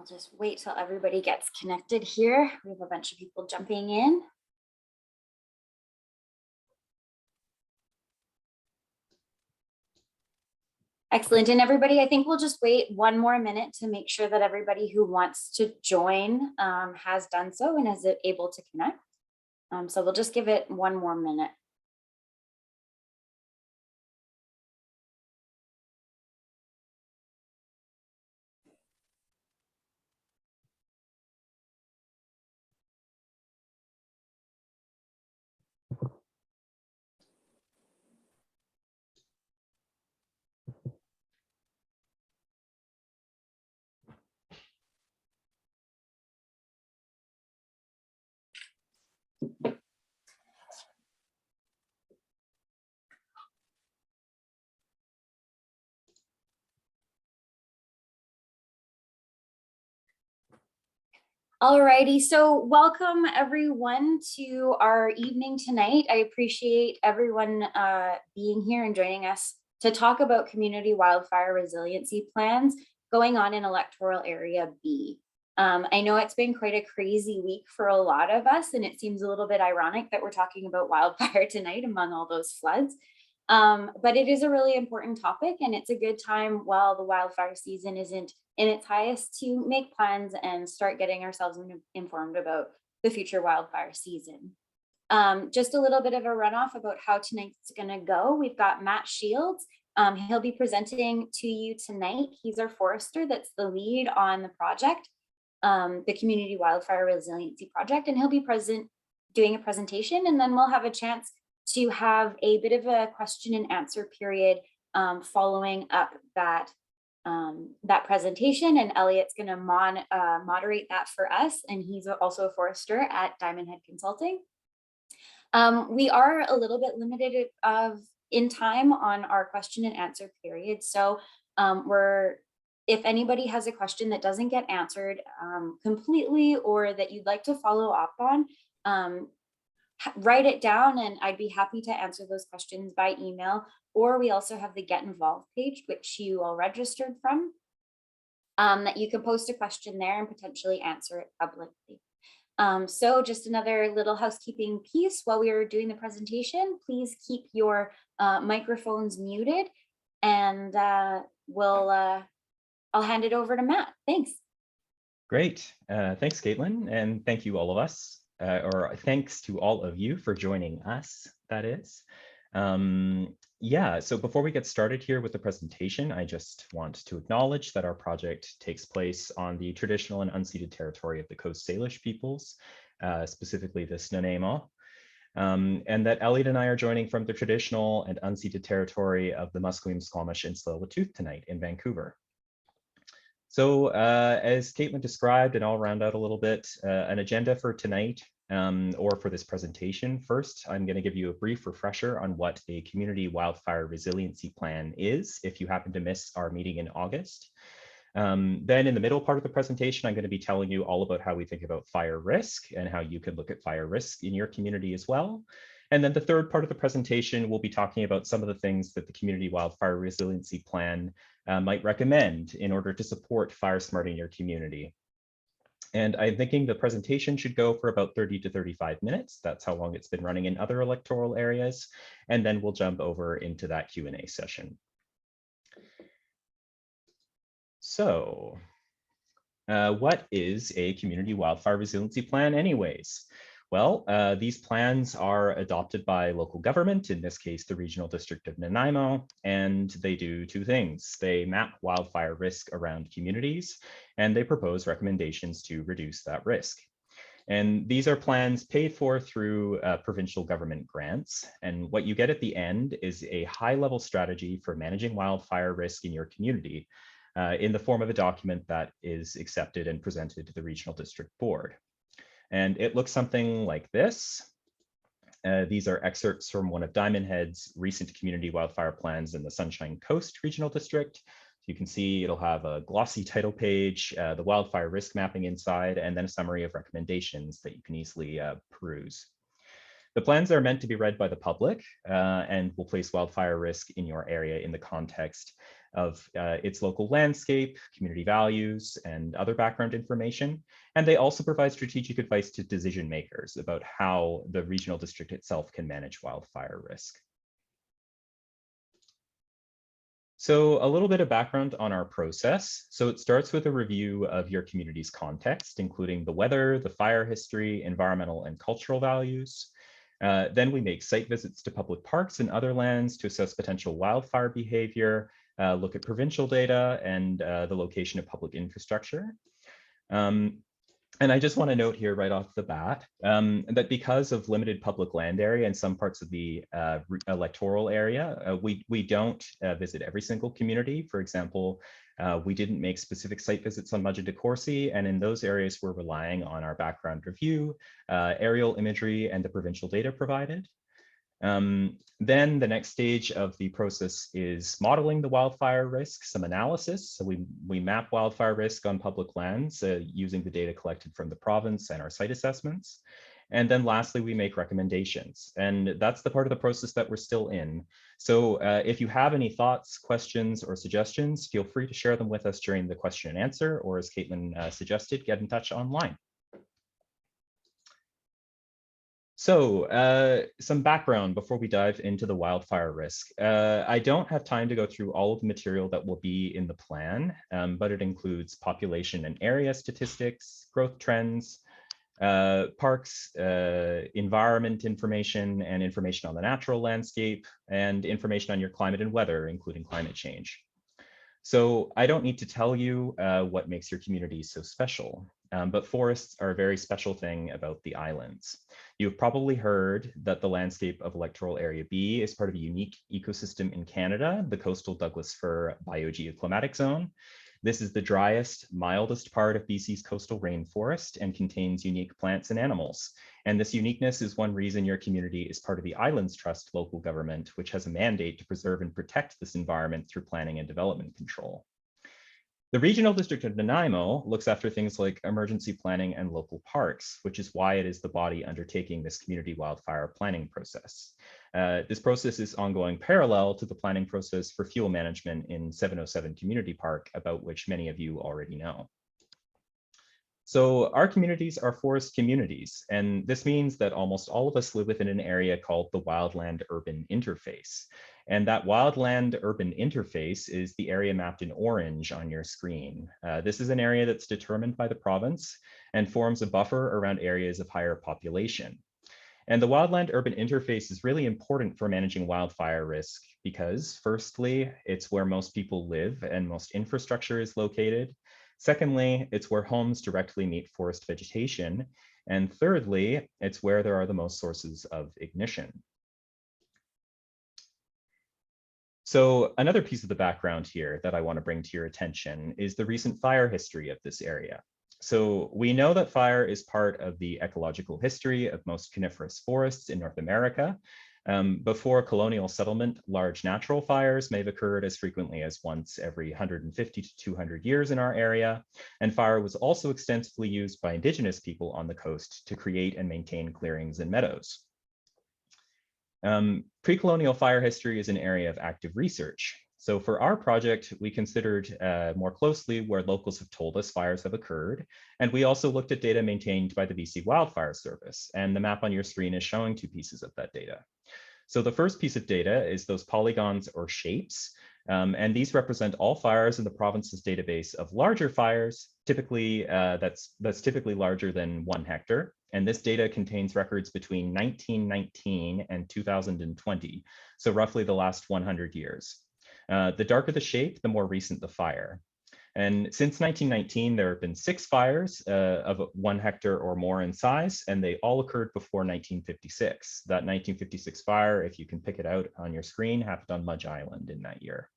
just wait till everybody gets connected here. We have a bunch of people jumping in. Excellent. And everybody, I think we'll just wait one more minute to make sure that everybody who wants to join has done so and is able to connect. So we'll just give it one more minute. Alrighty, so welcome everyone to our evening tonight. I appreciate everyone being here and joining us to talk about community wildfire resiliency plans going on in Electoral Area B. I know it's been quite a crazy week for a lot of us, and it seems a little bit ironic that we're talking about wildfire tonight among all those floods. But it is a really important topic, and it's a good time while the wildfire season isn't in its highest to make plans and start getting ourselves informed about the future wildfire season. Just a little bit of a runoff about how tonight's gonna go. We've got Matt Shields. He'll be presenting to you tonight. He's our forester that's the lead on the project, the Community Wildfire Resiliency Project, and he'll be doing a presentation, and then we'll have a chance to have a bit of a question and answer period following up that presentation, and Elliot's going to moderate that for us, and he's also a forester at Diamond Head Consulting. We are a little bit limited in time on our question and answer period, so if anybody has a question that doesn't get answered completely or that you'd like to follow up on, write it down and I'd be happy to answer those questions by email. Or we also have the Get Involved page, which you all registered from, that you can post a question there and potentially answer it publicly. So just another little housekeeping piece while we are doing the presentation, please keep your microphones muted, and I'll hand it over to Matt. Thanks. Great. Thanks, Caitlin, and thank you all of us. Or thanks to all of you for joining us, that is. Yeah, so before we get started here with the presentation, I just want to acknowledge that our project takes place on the traditional and unceded territory of the Coast Salish peoples, specifically the Snuneymuxw, and that Elliot and I are joining from the traditional and unceded territory of the Musqueam, Squamish, and Tsleil-Waututh tonight in Vancouver. So as Caitlin described, and I'll round out a little bit, an agenda for tonight or for this presentation. First, I'm going to give you a brief refresher on what a community wildfire resiliency plan is, if you happen to miss our meeting in August. Then in the middle part of the presentation, I'm going to be telling you all about how we think about fire risk and how you can look at fire risk in your community as well. And then the third part of the presentation, we'll be talking about some of the things that the Community Wildfire Resiliency Plan might recommend in order to support fire smarting your community. And I'm thinking the presentation should go for about 30 to 35 minutes. That's how long it's been running in other electoral areas. And then we'll jump over into that Q&A session. So what is a Community Wildfire Resiliency Plan anyways? Well, these plans are adopted by local government, in this case, the Regional District of Nanaimo, and they do two things. They map wildfire risk around communities, and they propose recommendations to reduce that risk. And these are plans paid for through provincial government grants. And what you get at the end is a high-level strategy for managing wildfire risk in your community in the form of a document that is accepted and presented to the Regional District Board. And it looks something like this. These are excerpts from one of Diamond Head's recent community wildfire plans in the Sunshine Coast Regional District. You can see it'll have a glossy title page, the wildfire risk mapping inside, and then a summary of recommendations that you can easily peruse. The plans are meant to be read by the public and will place wildfire risk in your area in the context of its local landscape, community values, and other background information. And they also provide strategic advice to decision makers about how the regional district itself can manage wildfire risk. So a little bit of background on our process. So it starts with a review of your community's context, including the weather, the fire history, environmental and cultural values. Then we make site visits to public parks and other lands to assess potential wildfire behavior, look at provincial data and the location of public infrastructure. And I just want to note here right off the bat that because of limited public land area in some parts of the electoral area, we don't visit every single community. For example, we didn't make specific site visits on Mudgee de Courcey, and in those areas, we're relying on our background review, aerial imagery, and the provincial data provided. Then the next stage of the process is modeling the wildfire risk, some analysis. So we map wildfire risk on public lands using the data collected from the province and our site assessments. And then lastly, we make recommendations. And that's the part of the process that we're still in. So if you have any thoughts, questions, or suggestions, feel free to share them with us during the question and answer, or as Caitlin suggested, get in touch online. So some background before we dive into the wildfire risk. I don't have time to go through all of the material that will be in the plan, but it includes population and area statistics, growth trends, parks, environment information, and information on the natural landscape, and information on your climate and weather, including climate change. So I don't need to tell you what makes your community so special, but forests are a very special thing about the islands. You've probably heard that the landscape of Electoral Area B is part of a unique ecosystem in Canada, the coastal Douglas Fir biogeoclimatic zone. This is the driest, mildest part of BC's coastal rainforest and contains unique plants and animals. And this uniqueness is one reason your community is part of the Islands Trust local government, which has a mandate to preserve and protect this environment through planning and development control. The Regional District of Nanaimo looks after things like emergency planning and local parks, which is why it is the body undertaking this community wildfire planning process. This process is ongoing parallel to the planning process for fuel management in 707 Community Park, about which many of you already know. So our communities are forest communities, and this means that almost all of us live within an area called the Wildland Urban Interface. And that Wildland Urban Interface is the area mapped in orange on your screen. This is an area that's determined by the province and forms a buffer around areas of higher population. And the Wildland Urban Interface is really important for managing wildfire risk because, firstly, it's where most people live and most infrastructure is located. Secondly, it's where homes directly meet forest vegetation. And thirdly, it's where there are the most sources of ignition. So another piece of the background here that I want to bring to your attention is the recent fire history of this area. So we know that fire is part of the ecological history of most coniferous forests in North America. Before colonial settlement, large natural fires may have occurred as frequently as once every 150 to 200 years in our area. And fire was also extensively used by Indigenous people on the coast to create and maintain clearings and meadows. Pre-colonial fire history is an area of active research. So for our project, we considered more closely where locals have told us fires have occurred. And we also looked at data maintained by the BC Wildfire Service. And the map on your screen is showing two pieces of that data. So the first piece of data is those polygons or shapes. And these represent all fires in the province's database of larger fires, typically that's typically larger than 1 hectare. And this data contains records between 1919 and 2020, so roughly the last 100 years. The darker the shape, the more recent the fire. And since 1919, there have been 6 fires of 1 hectare or more in size, and they all occurred before 1956. That 1956 fire, if you can pick it out on your screen, happened on Mudgee Island in that year.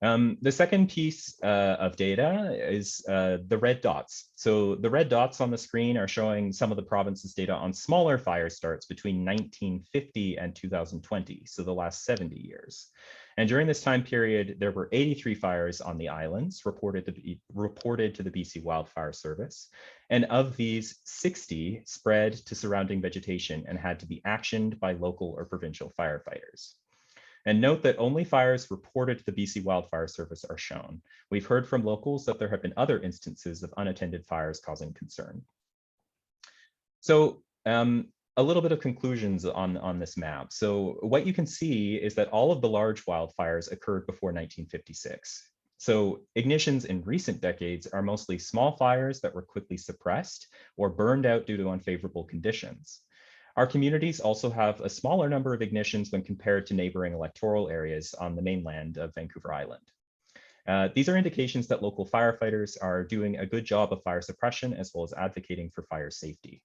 The second piece of data is the red dots. So the red dots on the screen are showing some of the province's data on smaller fire starts between 1950 and 2020, so the last 70 years. And during this time period, there were 83 fires on the islands reported to the BC Wildfire Service. And of these, 60 spread to surrounding vegetation and had to be actioned by local or provincial firefighters. And note that only fires reported to the BC Wildfire Service are shown. We've heard from locals that there have been other instances of unattended fires causing concern. So a little bit of conclusions on this map. So what you can see is that all of the large wildfires occurred before 1956. So ignitions in recent decades are mostly small fires that were quickly suppressed or burned out due to unfavorable conditions. Our communities also have a smaller number of ignitions when compared to neighboring electoral areas on the mainland of Vancouver Island. These are indications that local firefighters are doing a good job of fire suppression as well as advocating for fire safety.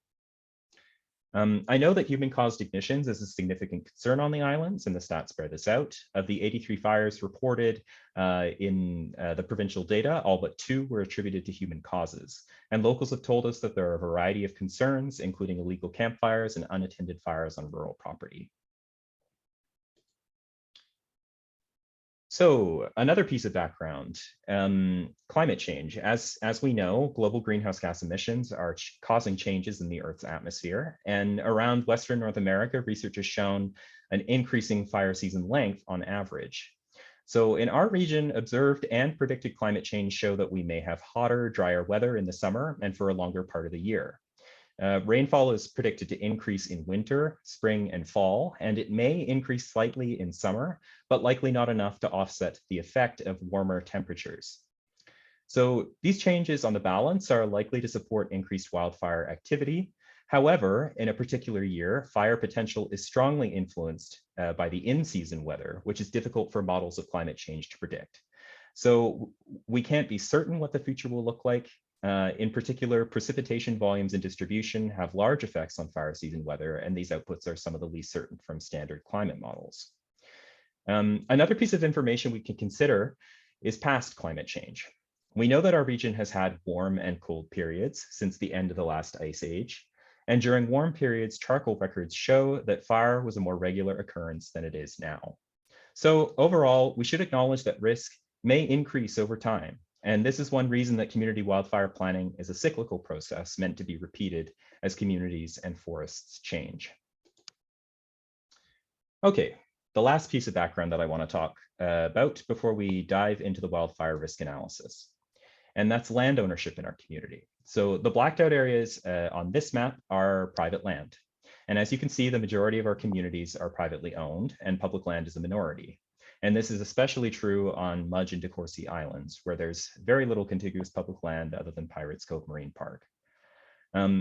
I know that human-caused ignitions is a significant concern on the islands, and the stats bear this out. Of the 83 fires reported in the provincial data, all but 2 were attributed to human causes. And locals have told us that there are a variety of concerns, including illegal campfires and unattended fires on rural property. So another piece of background, climate change. As we know, global greenhouse gas emissions are causing changes in the Earth's atmosphere. And around Western North America, research has shown an increasing fire season length on average. So in our region, observed and predicted climate change show that we may have hotter, drier weather in the summer and for a longer part of the year. Rainfall is predicted to increase in winter, spring, and fall, and it may increase slightly in summer, but likely not enough to offset the effect of warmer temperatures. So these changes on the balance are likely to support increased wildfire activity. However, in a particular year, fire potential is strongly influenced by the in-season weather, which is difficult for models of climate change to predict. So we can't be certain what the future will look like. In particular, precipitation volumes and distribution have large effects on fire season weather, and these outputs are some of the least certain from standard climate models. Another piece of information we can consider is past climate change. We know that our region has had warm and cold periods since the end of the last ice age. And during warm periods, charcoal records show that fire was a more regular occurrence than it is now. So overall, we should acknowledge that risk may increase over time. And this is one reason that community wildfire planning is a cyclical process meant to be repeated as communities and forests change. Okay, the last piece of background that I want to talk about before we dive into the wildfire risk analysis, and that's land ownership in our community. So the blacked out areas on this map are private land. And as you can see, the majority of our communities are privately owned and public land is a minority. And this is especially true on Mudge and DeCourcy Islands, where there's very little contiguous public land other than Pirates Cove Marine Park.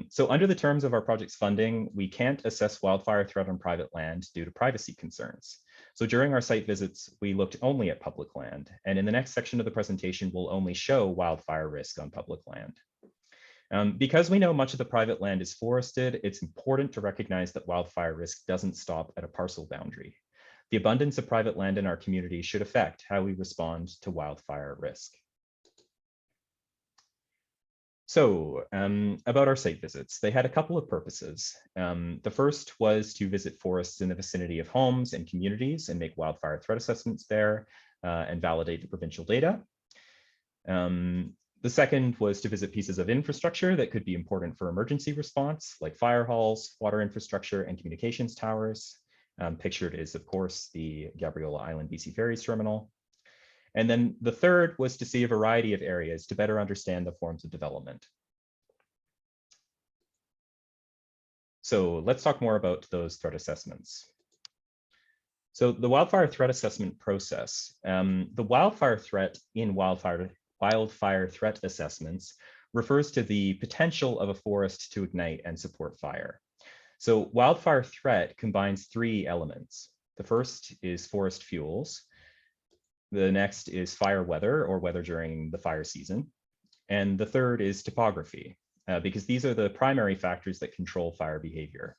So under the terms of our project's funding, we can't assess wildfire threat on private land due to privacy concerns. So during our site visits, we looked only at public land. And in the next section of the presentation, we'll only show wildfire risk on public land. Because we know much of the private land is forested, it's important to recognize that wildfire risk doesn't stop at a parcel boundary. The abundance of private land in our community should affect how we respond to wildfire risk. So about our site visits, they had a couple of purposes. The first was to visit forests in the vicinity of homes and communities and make wildfire threat assessments there and validate the provincial data. The second was to visit pieces of infrastructure that could be important for emergency response, like fire halls, water infrastructure, and communications towers. Pictured is, of course, the Gabriola Island BC Ferries terminal. And then the third was to see a variety of areas to better understand the forms of development. So let's talk more about those threat assessments. So the wildfire threat assessment process, the wildfire threat in wildfire threat assessments refers to the potential of a forest to ignite and support fire. So wildfire threat combines 3 elements. The first is forest fuels. The next is fire weather or weather during the fire season. And the third is topography, because these are the primary factors that control fire behavior.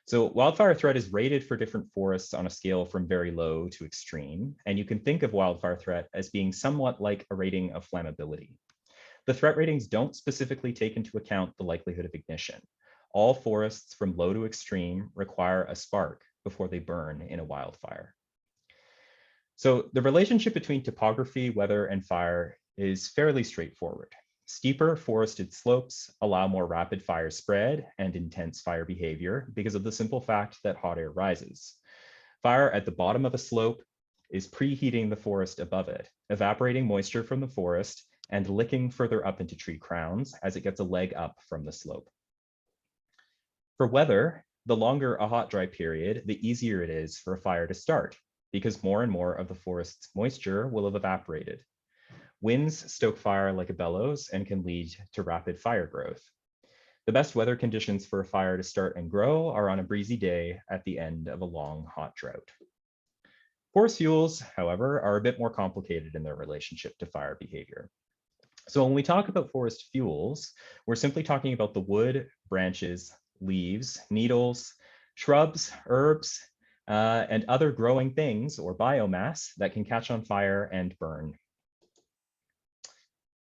So wildfire threat is rated for different forests on a scale from very low to extreme. And you can think of wildfire threat as being somewhat like a rating of flammability. The threat ratings don't specifically take into account the likelihood of ignition. All forests from low to extreme require a spark before they burn in a wildfire. So the relationship between topography, weather, and fire is fairly straightforward. Steeper forested slopes allow more rapid fire spread and intense fire behavior because of the simple fact that hot air rises. Fire at the bottom of a slope is preheating the forest above it, evaporating moisture from the forest and licking further up into tree crowns as it gets a leg up from the slope. For weather, the longer a hot dry period, the easier it is for a fire to start, because more and more of the forest's moisture will have evaporated. Winds stoke fire like a bellows and can lead to rapid fire growth. The best weather conditions for a fire to start and grow are on a breezy day at the end of a long hot drought. Forest fuels, however, are a bit more complicated in their relationship to fire behavior. So when we talk about forest fuels, we're simply talking about the wood, branches, leaves, needles, shrubs, herbs, and other growing things or biomass that can catch on fire and burn.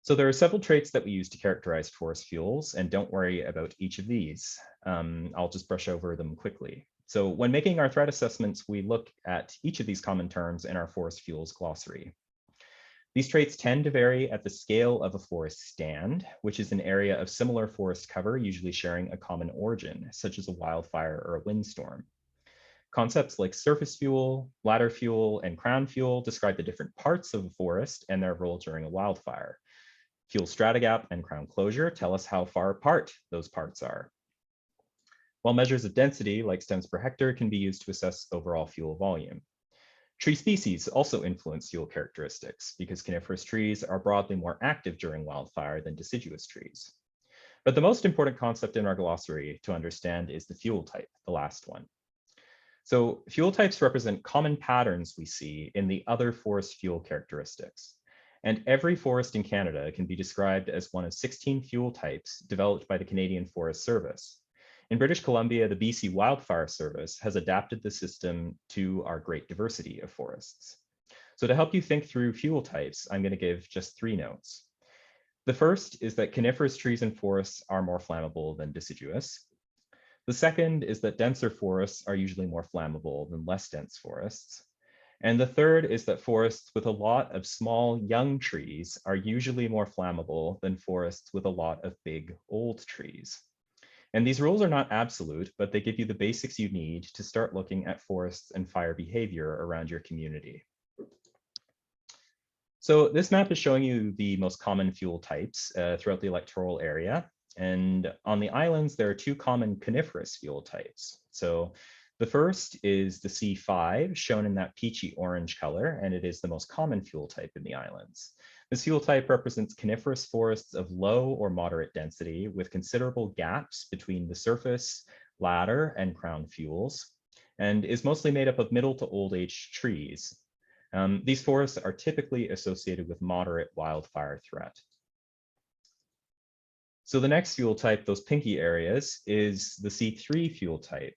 So there are several traits that we use to characterize forest fuels, and don't worry about each of these. I'll just brush over them quickly. So when making our threat assessments, we look at each of these common terms in our forest fuels glossary. These traits tend to vary at the scale of a forest stand, which is an area of similar forest cover, usually sharing a common origin, such as a wildfire or a windstorm. Concepts like surface fuel, ladder fuel, and crown fuel describe the different parts of a forest and their role during a wildfire. Fuel stratogap and crown closure tell us how far apart those parts are. While measures of density, like stems per hectare, can be used to assess overall fuel volume. Tree species also influence fuel characteristics because coniferous trees are broadly more active during wildfire than deciduous trees. But the most important concept in our glossary to understand is the fuel type, the last one. So fuel types represent common patterns we see in the other forest fuel characteristics. And every forest in Canada can be described as one of 16 fuel types developed by the Canadian Forest Service. In British Columbia, the BC Wildfire Service has adapted the system to our great diversity of forests. So to help you think through fuel types, I'm going to give just 3 notes. The first is that coniferous trees and forests are more flammable than deciduous. The second is that denser forests are usually more flammable than less dense forests. And the third is that forests with a lot of small young trees are usually more flammable than forests with a lot of big old trees. And these rules are not absolute, but they give you the basics you need to start looking at forests and fire behavior around your community. So this map is showing you the most common fuel types throughout the electoral area. And on the islands, there are 2 common coniferous fuel types. So the first is the C5, shown in that peachy orange color, and it is the most common fuel type in the islands. This fuel type represents coniferous forests of low or moderate density with considerable gaps between the surface, ladder, and crown fuels, and is mostly made up of middle to old age trees. These forests are typically associated with moderate wildfire threat. So the next fuel type, those pinky areas, is the C3 fuel type.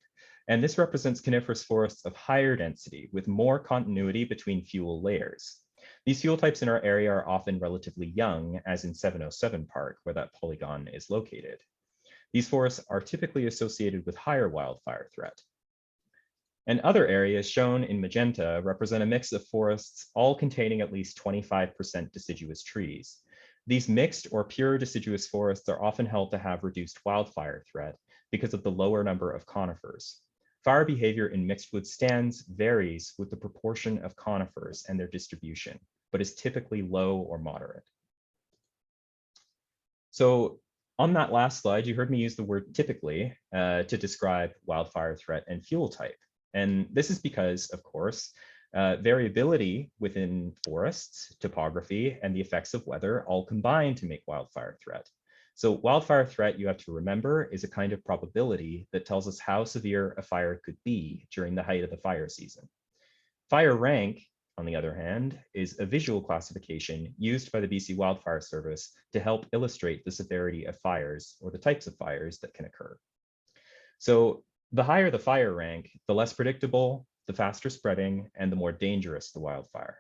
And this represents coniferous forests of higher density with more continuity between fuel layers. These fuel types in our area are often relatively young, as in 707 Park, where that polygon is located. These forests are typically associated with higher wildfire threat. And other areas shown in magenta represent a mix of forests all containing at least 25% deciduous trees. These mixed or pure deciduous forests are often held to have reduced wildfire threat because of the lower number of conifers. Fire behavior in mixed wood stands varies with the proportion of conifers and their distribution, but is typically low or moderate. So on that last slide, you heard me use the word typically to describe wildfire threat and fuel type. And this is because, of course, variability within forests, topography, and the effects of weather all combine to make wildfire threat. So wildfire threat, you have to remember, is a kind of probability that tells us how severe a fire could be during the height of the fire season. Fire rank, on the other hand, is a visual classification used by the BC Wildfire Service to help illustrate the severity of fires or the types of fires that can occur. So the higher the fire rank, the less predictable, the faster spreading, and the more dangerous the wildfire.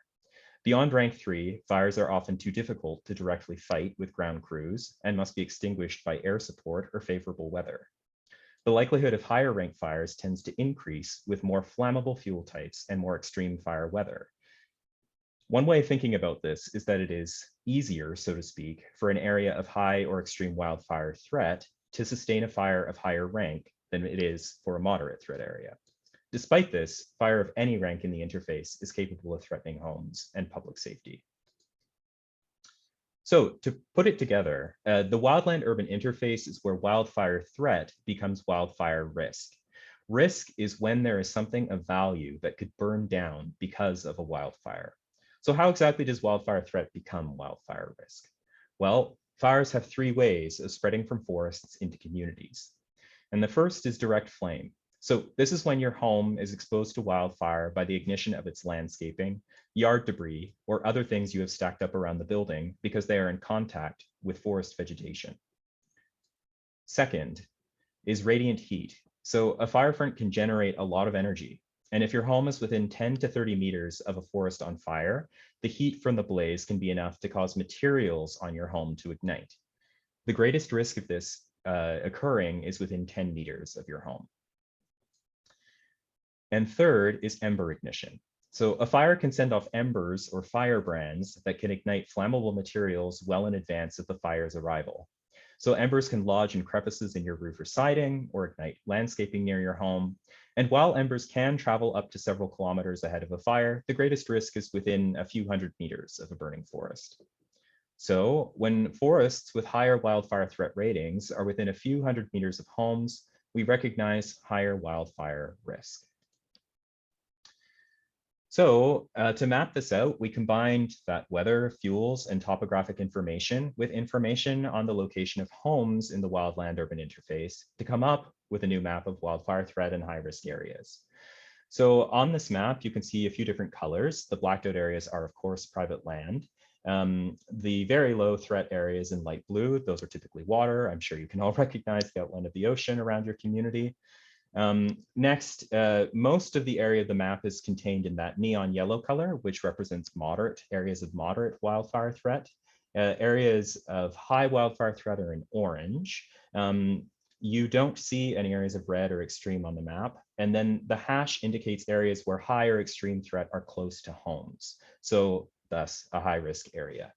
Beyond rank 3, fires are often too difficult to directly fight with ground crews and must be extinguished by air support or favorable weather. The likelihood of higher rank fires tends to increase with more flammable fuel types and more extreme fire weather. One way of thinking about this is that it is easier, so to speak, for an area of high or extreme wildfire threat to sustain a fire of higher rank than it is for a moderate threat area. Despite this, fire of any rank in the interface is capable of threatening homes and public safety. So to put it together, the wildland urban interface is where wildfire threat becomes wildfire risk. Risk is when there is something of value that could burn down because of a wildfire. So how exactly does wildfire threat become wildfire risk? Well, fires have three ways of spreading from forests into communities. And the first is direct flame. So this is when your home is exposed to wildfire by the ignition of its landscaping, yard debris, or other things you have stacked up around the building because they are in contact with forest vegetation. Second is radiant heat. So a fire front can generate a lot of energy. And if your home is within 10 to 30 meters of a forest on fire, the heat from the blaze can be enough to cause materials on your home to ignite. The greatest risk of this occurring is within 10 meters of your home. And third is ember ignition. So a fire can send off embers or firebrands that can ignite flammable materials well in advance of the fire's arrival. So embers can lodge in crevices in your roof or siding or ignite landscaping near your home. And while embers can travel up to several kilometers ahead of a fire, the greatest risk is within a few hundred meters of a burning forest. So when forests with higher wildfire threat ratings are within a few hundred meters of homes, we recognize higher wildfire risk. So to map this out, we combined that weather, fuels, and topographic information with information on the location of homes in the wildland urban interface to come up with a new map of wildfire threat and high-risk areas. So on this map, you can see a few different colors. The blacked out areas are, of course, private land. The very low threat areas in light blue, those are typically water. I'm sure you can all recognize the outline of the ocean around your community. Next, most of the area of the map is contained in that neon yellow color, which represents moderate areas of moderate wildfire threat. Areas of high wildfire threat are in orange. You don't see any areas of red or extreme on the map. And then the hash indicates areas where high or extreme threat are close to homes. So thus a high risk area.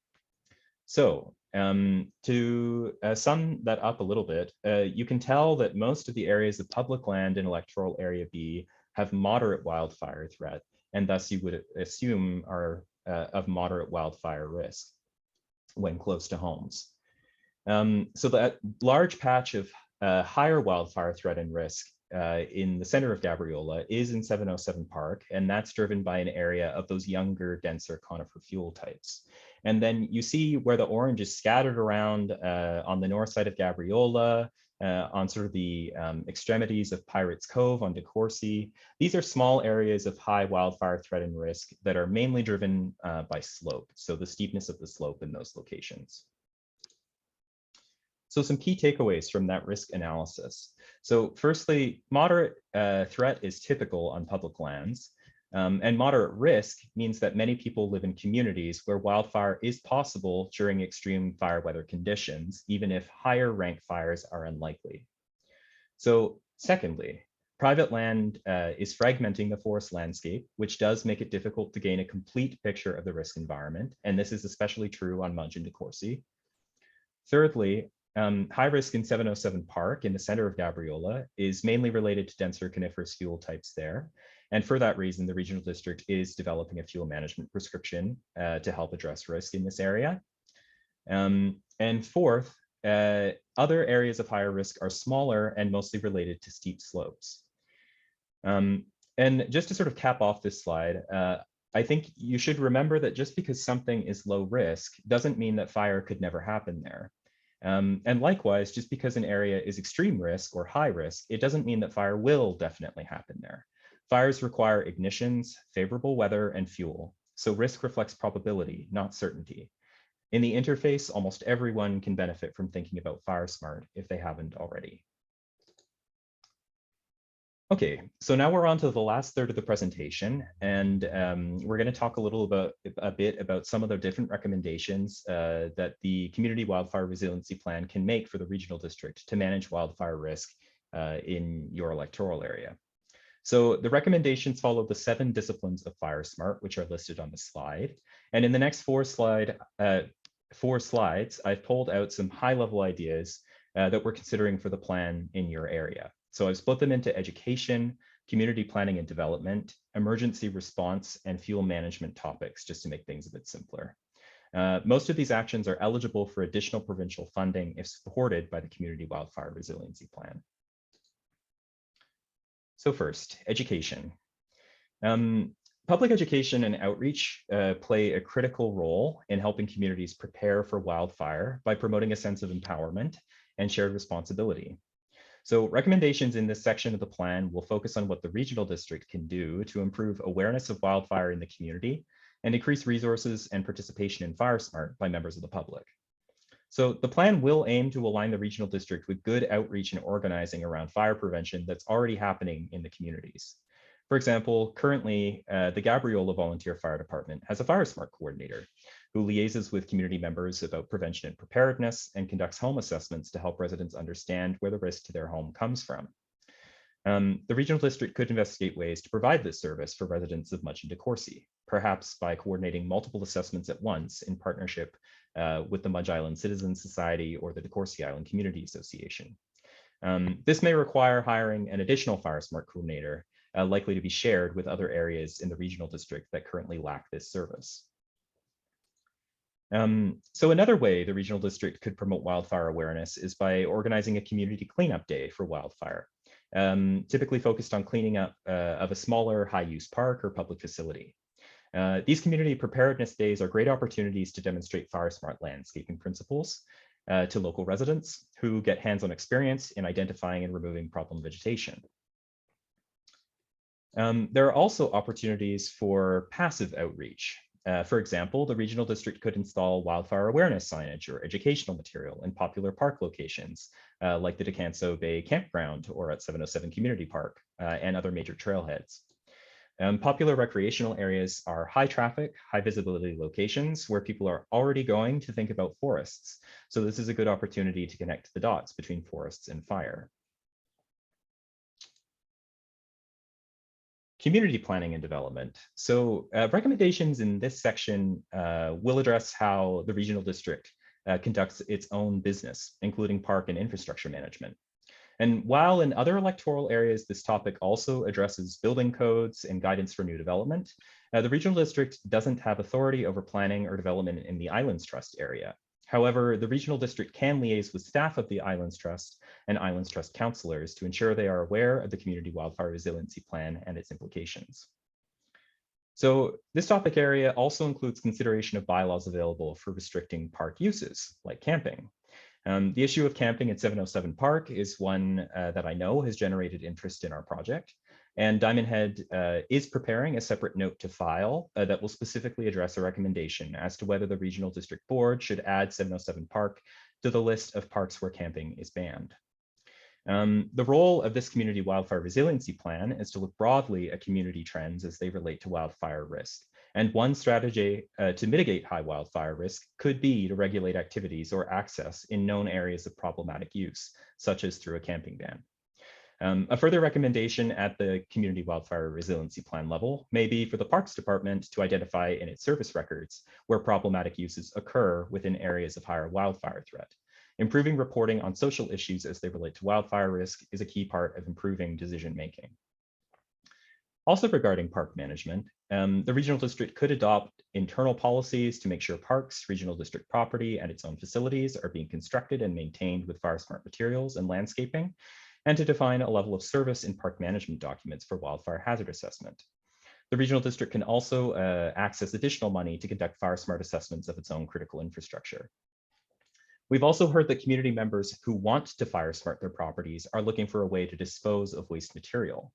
So to sum that up a little bit, you can tell that most of the areas of public land in Electoral Area B have moderate wildfire threat, and thus you would assume are of moderate wildfire risk when close to homes. So that large patch of higher wildfire threat and risk in the center of Gabriola is in 707 Park, and that's driven by an area of those younger, denser conifer fuel types. And then you see where the orange is scattered around on the north side of Gabriola, on sort of the extremities of Pirates Cove on DeCourcy. These are small areas of high wildfire threat and risk that are mainly driven by slope, so the steepness of the slope in those locations. So some key takeaways from that risk analysis. So firstly, moderate threat is typical on public lands. And moderate risk means that many people live in communities where wildfire is possible during extreme fire weather conditions, even if higher rank fires are unlikely. So secondly, private land is fragmenting the forest landscape, which does make it difficult to gain a complete picture of the risk environment. And this is especially true on Mudge and DeCourcy. Thirdly, high risk in 707 Park in the center of Gabriola is mainly related to denser coniferous fuel types there. And for that reason, the regional district is developing a fuel management prescription to help address risk in this area. And fourth, other areas of higher risk are smaller and mostly related to steep slopes. And just to sort of cap off this slide, I think you should remember that just because something is low risk doesn't mean that fire could never happen there. And likewise, just because an area is extreme risk or high risk, it doesn't mean that fire will definitely happen there. Fires require ignitions, favorable weather, and fuel. So risk reflects probability, not certainty. In the interface, almost everyone can benefit from thinking about fire smart if they haven't already. Okay, so now we're on to the last third of the presentation, and we're going to talk a bit about some of the different recommendations that the Community Wildfire Resiliency Plan can make for the regional district to manage wildfire risk in your electoral area. So the recommendations follow the 7 disciplines of Fire Smart, which are listed on the slide. And in the next 4 slides, I've pulled out some high-level ideas that we're considering for the plan in your area. So I've split them into education, community planning and development, emergency response, and fuel management topics, just to make things a bit simpler. Most of these actions are eligible for additional provincial funding if supported by the Community Wildfire Resiliency Plan. So first, education. Public education and outreach play a critical role in helping communities prepare for wildfire by promoting a sense of empowerment and shared responsibility. So recommendations in this section of the plan will focus on what the regional district can do to improve awareness of wildfire in the community and increase resources and participation in FireSmart by members of the public. So the plan will aim to align the regional district with good outreach and organizing around fire prevention that's already happening in the communities. For example, currently, the Gabriola Volunteer Fire Department has a FireSmart coordinator who liaises with community members about prevention and preparedness and conducts home assessments to help residents understand where the risk to their home comes from. The regional district could investigate ways to provide this service for residents of Mudge and DeCourcy, perhaps by coordinating multiple assessments at once in partnership with the Mudge Island Citizens Society or the DeCourcy Island Community Association. This may require hiring an additional FireSmart coordinator, likely to be shared with other areas in the regional district that currently lack this service. So another way the regional district could promote wildfire awareness is by organizing a community cleanup day for wildfire, typically focused on cleaning up of a smaller high-use park or public facility. These community preparedness days are great opportunities to demonstrate FireSmart landscaping principles to local residents who get hands-on experience in identifying and removing problem vegetation. There are also opportunities for passive outreach. For example, the regional district could install wildfire awareness signage or educational material in popular park locations, like the Decanso Bay Campground or at 707 Community Park and other major trailheads. Popular recreational areas are high traffic, high visibility locations where people are already going to think about forests. So this is a good opportunity to connect the dots between forests and fire. Community planning and development. So recommendations in this section will address how the regional district conducts its own business, including park and infrastructure management. And while in other electoral areas, this topic also addresses building codes and guidance for new development, the regional district doesn't have authority over planning or development in the Islands Trust area. However, the regional district can liaise with staff of the Islands Trust and Islands Trust councillors to ensure they are aware of the Community Wildfire Resiliency Plan and its implications. So this topic area also includes consideration of bylaws available for restricting park uses, like camping. The issue of camping at 707 Park is one that I know has generated interest in our project. And Diamond Head is preparing a separate note to file that will specifically address a recommendation as to whether the Regional District Board should add 707 Park to the list of parks where camping is banned. The role of this Community Wildfire Resiliency Plan is to look broadly at community trends as they relate to wildfire risk. And one strategy to mitigate high wildfire risk could be to regulate activities or access in known areas of problematic use, such as through a camping ban. A further recommendation at the Community Wildfire Resiliency Plan level may be for the Parks Department to identify in its service records where problematic uses occur within areas of higher wildfire threat. Improving reporting on social issues as they relate to wildfire risk is a key part of improving decision-making. Also regarding park management, the regional district could adopt internal policies to make sure parks, regional district property, and its own facilities are being constructed and maintained with fire-smart materials and landscaping, and to define a level of service in park management documents for wildfire hazard assessment. The regional district can also access additional money to conduct fire-smart assessments of its own critical infrastructure. We've also heard that community members who want to fire-smart their properties are looking for a way to dispose of waste material.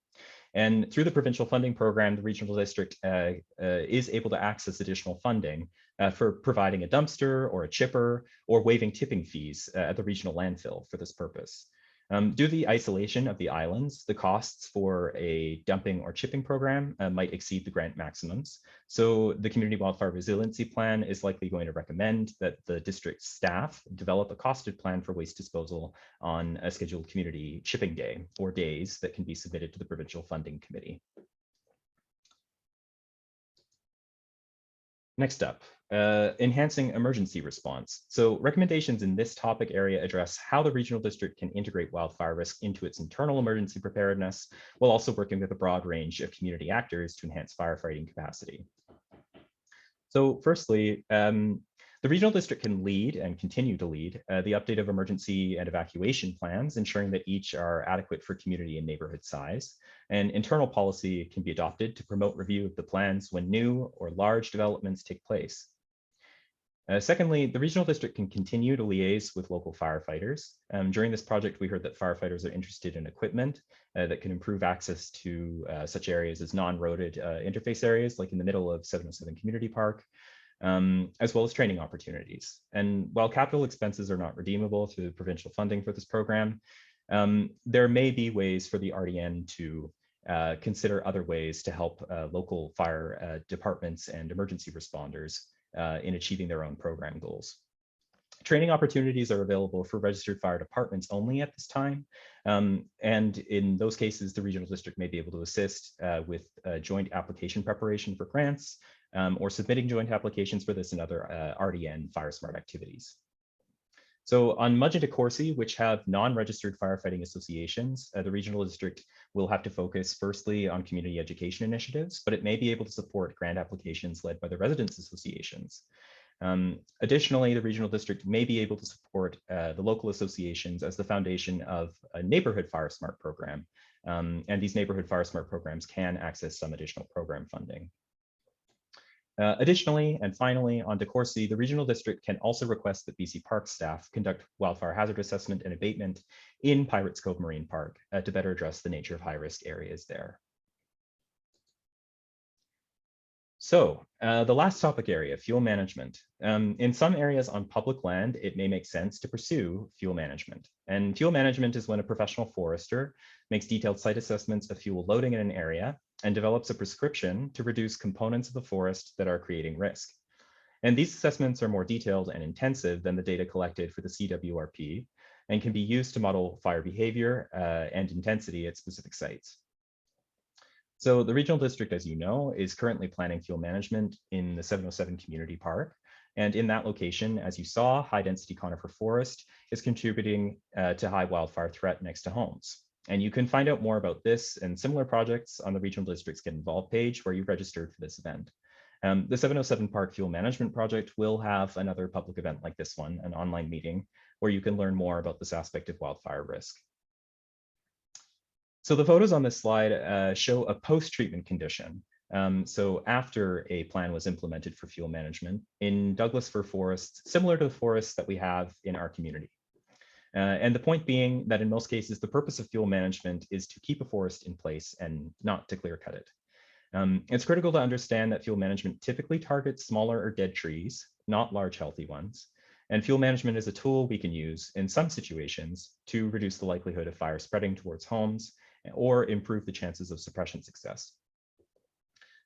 And through the provincial funding program, the regional district is able to access additional funding for providing a dumpster or a chipper or waiving tipping fees at the regional landfill for this purpose. Due to the isolation of the islands, the costs for a dumping or chipping program might exceed the grant maximums. So the Community Wildfire Resiliency Plan is likely going to recommend that the district staff develop a costed plan for waste disposal on a scheduled community chipping day or days that can be submitted to the Provincial Funding Committee. Next up, enhancing emergency response. So recommendations in this topic area address how the regional district can integrate wildfire risk into its internal emergency preparedness, while also working with a broad range of community actors to enhance firefighting capacity. So firstly, the regional district can lead and continue to lead the update of emergency and evacuation plans, ensuring that each are adequate for community and neighborhood size. And internal policy can be adopted to promote review of the plans when new or large developments take place. Secondly, the regional district can continue to liaise with local firefighters. During this project, we heard that firefighters are interested in equipment that can improve access to such areas as non-roaded interface areas, like in the middle of 707 Community Park, as well as training opportunities. And while capital expenses are not redeemable through provincial funding for this program, there may be ways for the RDN to consider other ways to help local fire departments and emergency responders in achieving their own program goals. Training opportunities are available for registered fire departments only at this time. And in those cases, the regional district may be able to assist with joint application preparation for grants or submitting joint applications for this and other RDN fire smart activities. So on Mudgee to Corsi, which have non-registered firefighting associations, the regional district will have to focus firstly on community education initiatives, but it may be able to support grant applications led by the residents associations. Additionally, the regional district may be able to support the local associations as the foundation of a neighborhood fire smart program. And these neighborhood fire smart programs can access some additional program funding. Additionally, and finally, on DeCourcy, the regional district can also request that BC Park staff conduct wildfire hazard assessment and abatement in Pirates Cove Marine Park to better address the nature of high-risk areas there. So the last topic area, fuel management. In some areas on public land, it may make sense to pursue fuel management. And fuel management is when a professional forester makes detailed site assessments of fuel loading in an area and develops a prescription to reduce components of the forest that are creating risk. And these assessments are more detailed and intensive than the data collected for the CWRP and can be used to model fire behavior and intensity at specific sites. So the regional district, as you know, is currently planning fuel management in the 707 Community Park. And in that location, as you saw, high density conifer forest is contributing to high wildfire threat next to homes. And you can find out more about this and similar projects on the regional district's Get Involved page where you've registered for this event. The 707 Park Fuel Management Project will have another public event like this one, an online meeting, where you can learn more about this aspect of wildfire risk. So the photos on this slide show a post-treatment condition. So after a plan was implemented for fuel management in Douglas fir forests, similar to the forests that we have in our community. And the point being that in most cases, the purpose of fuel management is to keep a forest in place and not to clear cut it. It's critical to understand that fuel management typically targets smaller or dead trees, not large healthy ones. And fuel management is a tool we can use in some situations to reduce the likelihood of fire spreading towards homes or improve the chances of suppression success.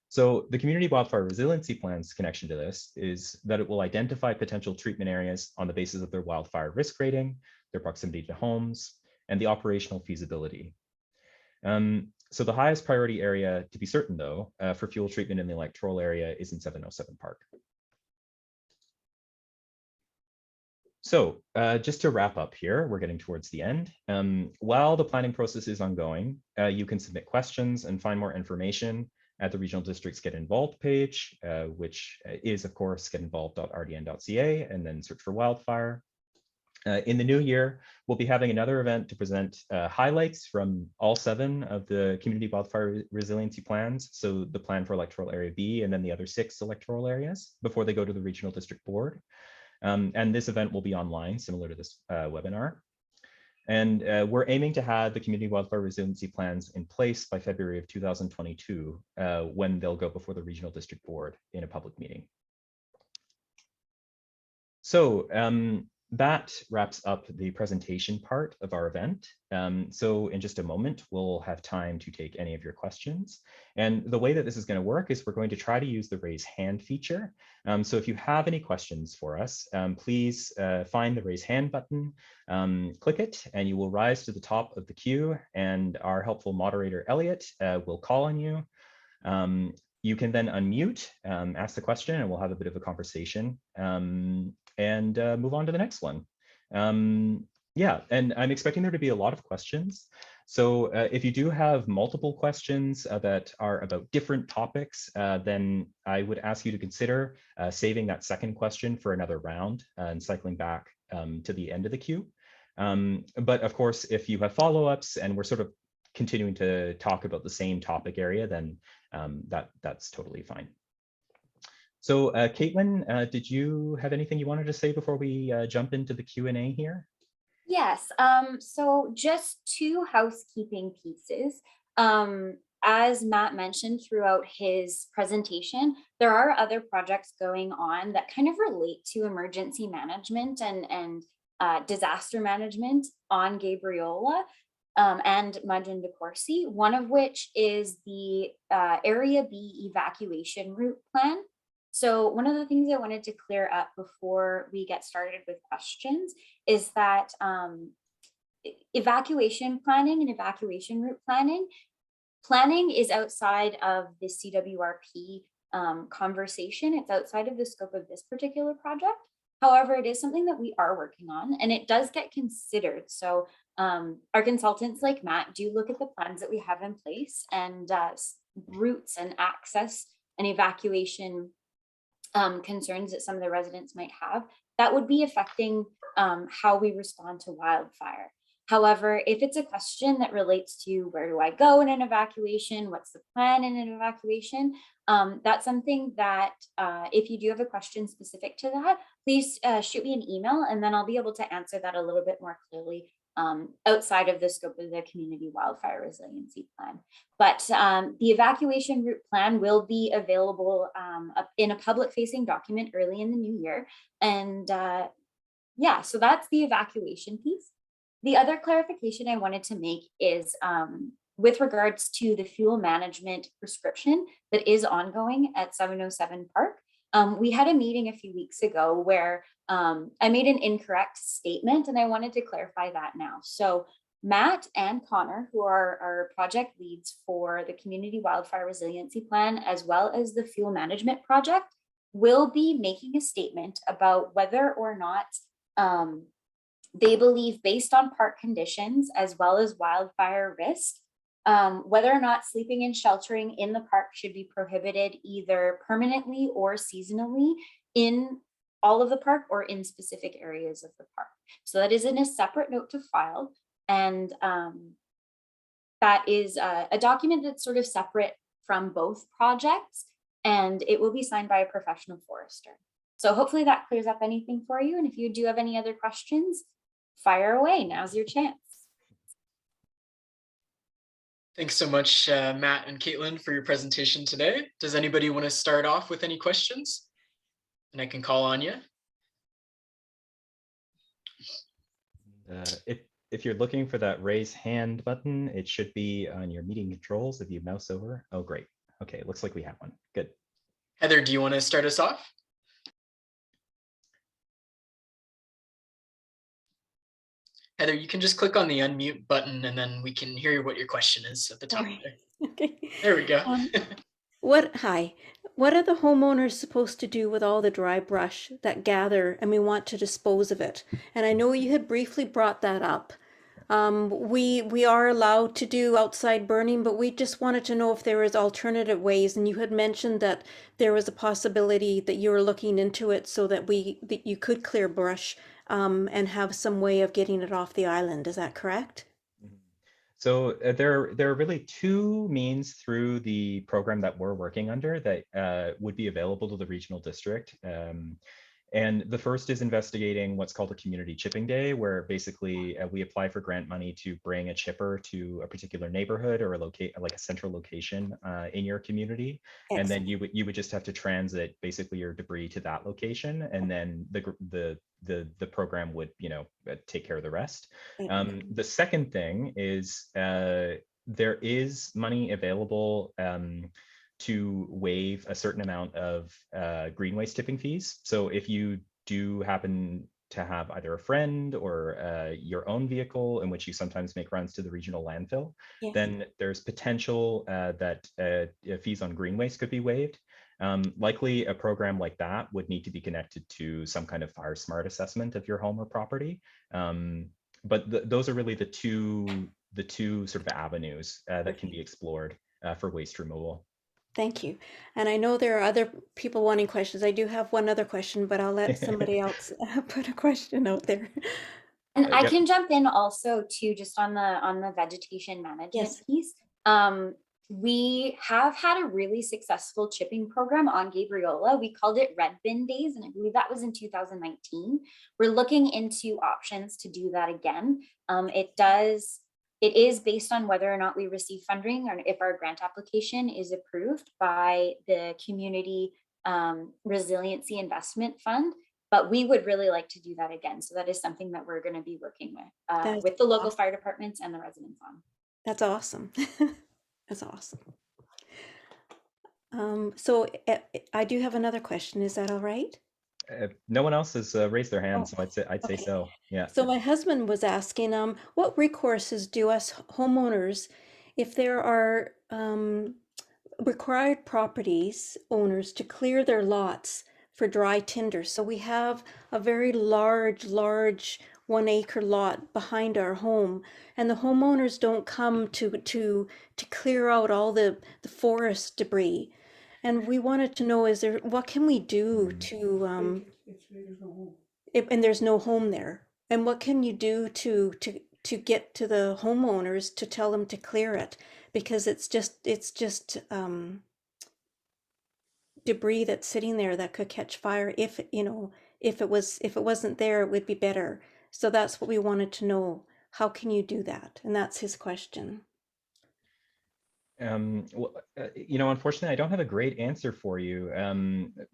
So the Community Wildfire Resiliency Plan's connection to this is that it will identify potential treatment areas on the basis of their wildfire risk rating, their proximity to homes, and the operational feasibility. So the highest priority area, to be certain though, for fuel treatment in the electoral area is in 707 Park. So just to wrap up here, we're getting towards the end. While the planning process is ongoing, you can submit questions and find more information at the Regional District's Get Involved page, which is, of course, getinvolved.rdn.ca, and then search for wildfire. In the new year, we'll be having another event to present highlights from all 7 of the Community Wildfire Resiliency Plans, so the plan for Electoral Area B and then the other 6 electoral areas before they go to the Regional District Board. And this event will be online, similar to this webinar. And we're aiming to have the Community Wildfire Resiliency Plans in place by February of 2022, when they'll go before the Regional District Board in a public meeting. So that wraps up the presentation part of our event. So in just a moment, we'll have time to take any of your questions. And the way that this is going to work is we're going to try to use the raise hand feature. So if you have any questions for us, please find the raise hand button, click it, and you will rise to the top of the queue. And our helpful moderator, Elliot, will call on you. You can then unmute, ask the question, and we'll have a bit of a conversation and move on to the next one. Yeah, and I'm expecting there to be a lot of questions. So if you do have multiple questions that are about different topics, then I would ask you to consider saving that second question for another round and cycling back to the end of the queue. But of course, if you have follow-ups and we're sort of continuing to talk about the same topic area, then that's totally fine. So Caitlin, did you have anything you wanted to say before we jump into the Q&A here? Yes, so just two housekeeping pieces. As Matt mentioned throughout his presentation, there are other projects going on that kind of relate to emergency management and disaster management on Gabriola and Mudgee de Courcy, one of which is the Area B evacuation route plan. So one of the things I wanted to clear up before we get started with questions is that evacuation planning and evacuation route planning is outside of the CWRP conversation. It's outside of the scope of this particular project. However, it is something that we are working on and it does get considered. So our consultants like Matt do look at the plans that we have in place and routes and access and evacuation concerns that some of the residents might have that would be affecting how we respond to wildfire. However, if it's a question that relates to where do I go in an evacuation, what's the plan in an evacuation, that's something that if you do have a question specific to that, please shoot me an email and then I'll be able to answer that a little bit more clearly outside of the scope of the community wildfire resiliency plan. But the evacuation route plan will be available in a public facing document early in the new year. And yeah, so that's the evacuation piece. The other clarification I wanted to make is with regards to the fuel management prescription that is ongoing at 707 Park. We had a meeting a few weeks ago where I made an incorrect statement and I wanted to clarify that now. So Matt and Connor, who are our project leads for the Community Wildfire Resiliency Plan, as well as the Fuel Management Project, will be making a statement about whether or not they believe, based on park conditions, as well as wildfire risk, whether or not sleeping and sheltering in the park should be prohibited either permanently or seasonally in all of the park or in specific areas of the park. So that is in a separate note to file. And that is a document that's sort of separate from both projects, and it will be signed by a professional forester. So hopefully that clears up anything for you. And if you do have any other questions, fire away. Now's your chance. Thanks so much, Matt and Caitlin, for your presentation today. Does anybody want to start off with any questions? And I can call on you. If you're looking for that raise hand button, it should be on your meeting controls if you mouse over. Oh, great. Okay, looks like we have one. Good. Heather, do you want to start us off? Heather, you can just click on the unmute button and then we can hear what your question is at the top there. Okay. There we go. Hi. What are the homeowners supposed to do with all the dry brush that gather and we want to dispose of it? And I know you had briefly brought that up. We are allowed to do outside burning, but we just wanted to know if there is alternative ways. And you had mentioned that there was a possibility that you were looking into it so that you could clear brush and have some way of getting it off the island. Is that correct? So there are really two means through the program that we're working under that would be available to the regional district. And the first is investigating what's called a community chipping day, where basically we apply for grant money to bring a chipper to a particular neighborhood or like a central location in your community. Excellent. And then you would just have to transit basically your debris to that location, and then the program would take care of the rest. The second thing is there is money available to waive a certain amount of green waste tipping fees. So if you do happen to have either a friend or your own vehicle in which you sometimes make runs to the regional landfill, Yes. then there's potential that fees on green waste could be waived. Likely a program like that would need to be connected to some kind of fire smart assessment of your home or property. But those are really the two sort of avenues that can be explored for waste removal. Thank you. And I know there are other people wanting questions. I do have one other question, but I'll let somebody else put a question out there. And I Yep. can jump in also too, just on the vegetation management Yes. piece. We have had a really successful chipping program on Gabriola. We called it Red Bin Days, and I believe that was in 2019. We're looking into options to do that again. It is based on whether or not we receive funding or if our grant application is approved by the Community Resiliency Investment Fund. But we would really like to do that again. So that is something that we're going to be working with the local fire departments and the residents on. That's awesome. That's awesome. So I do have another question. Is that all right? No one else has raised their hand, Oh, so I'd say okay. so. Yeah. So my husband was asking, what recourses do us homeowners, if there are required properties owners to clear their lots for dry tinder? So we have a very large 1 acre lot behind our home, and the homeowners don't come to clear out all the forest debris. And we wanted to know, what can we do to and there's no home there, and what can you do to get to the homeowners to tell them to clear it, because it's just debris that's sitting there that could catch fire. If if it wasn't there, it would be better. So that's what we wanted to know. How can you do that? And that's his question. Well, unfortunately, I don't have a great answer for you.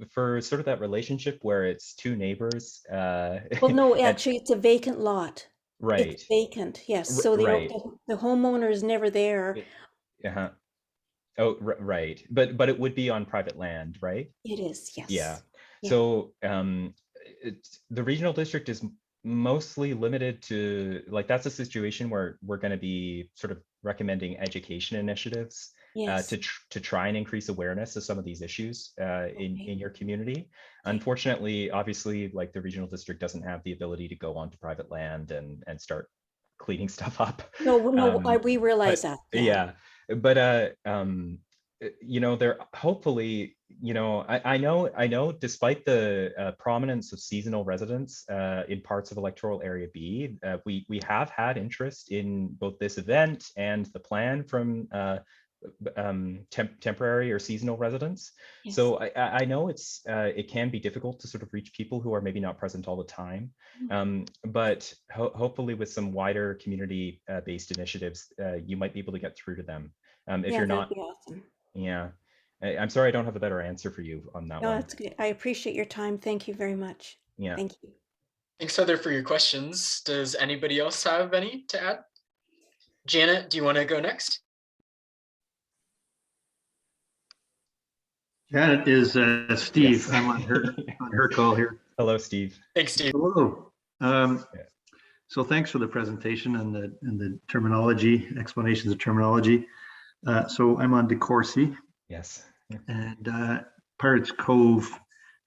For sort of that relationship where it's two neighbors. Well, no, actually, it's a vacant lot. Right. It's vacant, yes. So Right. the homeowner is never there. Uh-huh. Oh, right. But it would be on private land, right? It is, yes. Yeah. Yeah. So the regional district is mostly limited to, like, that's a situation where we're going to be sort of recommending education initiatives Yes. to try and increase awareness of some of these issues in your community. Okay. Unfortunately, obviously, like, the regional district doesn't have the ability to go onto private land and start cleaning stuff up. No, we realize that. Yeah. But there hopefully, I know despite the prominence of seasonal residents in parts of Electoral Area B, we have had interest in both this event and the plan from temporary or seasonal residents. Yes. So I know it can be difficult to sort of reach people who are maybe not present all the time. But hopefully with some wider community based initiatives, you might be able to get through to them. If Yeah, you're that'd not, be awesome. yeah. I'm sorry, I don't have a better answer for you on that No, one. that's good. I appreciate your time. Thank you very much. Yeah. Thank you. Thanks, Heather, for your questions. Does anybody else have any to add? Janet, do you want to go next? Janet is Steve. Yes. I'm on her call here. Hello, Steve. Thanks, Steve. Hello. So thanks for the presentation and the terminology, explanations of terminology. So I'm on DeCourcy. Yes. And Pirates Cove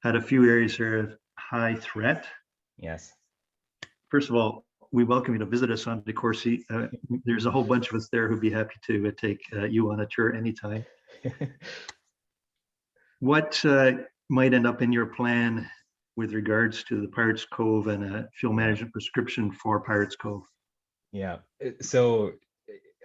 had a few areas here of high threat. Yes. First of all, we welcome you to visit us on DeCourcy. There's a whole bunch of us there who'd be happy to take you on a tour anytime. What might end up in your plan with regards to the Pirates Cove and a fuel management prescription for Pirates Cove? Yeah, so